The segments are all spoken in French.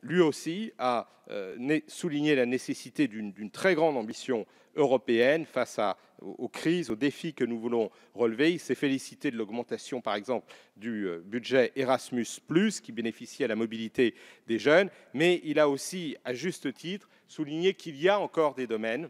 lui aussi a souligné la nécessité d'une très grande ambition européenne face aux crises, aux défis que nous voulons relever. Il s'est félicité de l'augmentation, par exemple, du budget Erasmus+, qui bénéficie à la mobilité des jeunes, mais il a aussi, à juste titre, souligné qu'il y a encore des domaines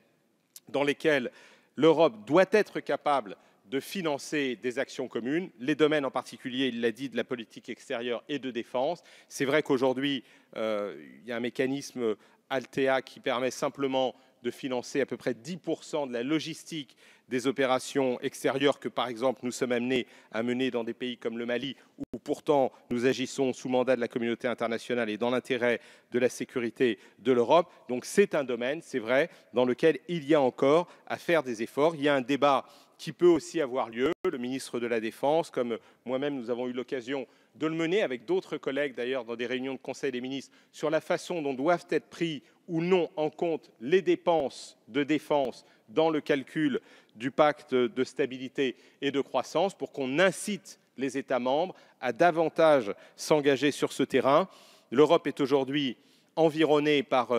dans lesquels l'Europe doit être capable de financer des actions communes, les domaines en particulier, il l'a dit, de la politique extérieure et de défense. C'est vrai qu'aujourd'hui, il y a un mécanisme Altea qui permet simplement de financer à peu près 10% de la logistique des opérations extérieures que, par exemple, nous sommes amenés à mener dans des pays comme le Mali, où pourtant nous agissons sous mandat de la communauté internationale et dans l'intérêt de la sécurité de l'Europe. Donc c'est un domaine, c'est vrai, dans lequel il y a encore à faire des efforts. Il y a un débat qui peut aussi avoir lieu. Le ministre de la Défense, comme moi-même, nous avons eu l'occasion de le mener avec d'autres collègues, d'ailleurs, dans des réunions de Conseil des ministres, sur la façon dont doivent être pris ou non en compte les dépenses de défense dans le calcul du pacte de stabilité et de croissance pour qu'on incite les États membres à davantage s'engager sur ce terrain. L'Europe est aujourd'hui environnée par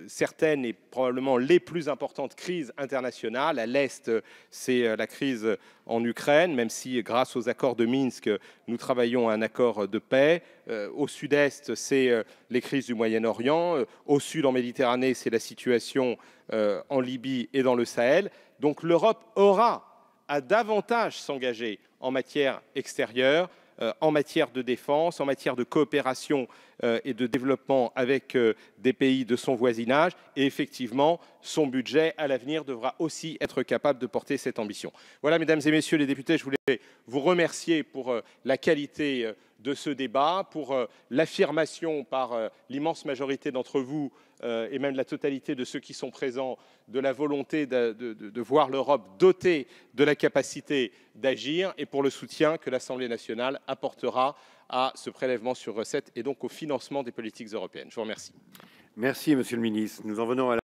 certaines et probablement les plus importantes crises internationales. À l'Est, c'est la crise en Ukraine, même si grâce aux accords de Minsk, nous travaillons à un accord de paix. Au Sud-Est, c'est les crises du Moyen-Orient. Au Sud, en Méditerranée, c'est la situation en Libye et dans le Sahel. Donc l'Europe aura à davantage s'engager en matière extérieure, en matière de défense, en matière de coopération et de développement avec des pays de son voisinage. Et effectivement, son budget, à l'avenir, devra aussi être capable de porter cette ambition. Voilà, mesdames et messieurs les députés, je voulais vous remercier pour la qualité de ce débat, pour l'affirmation par l'immense majorité d'entre vous et même la totalité de ceux qui sont présents de la volonté de voir l'Europe dotée de la capacité d'agir et pour le soutien que l'Assemblée nationale apportera à ce prélèvement sur recettes et donc au financement des politiques européennes. Je vous remercie. Merci, Monsieur le Ministre. Nous en venons à la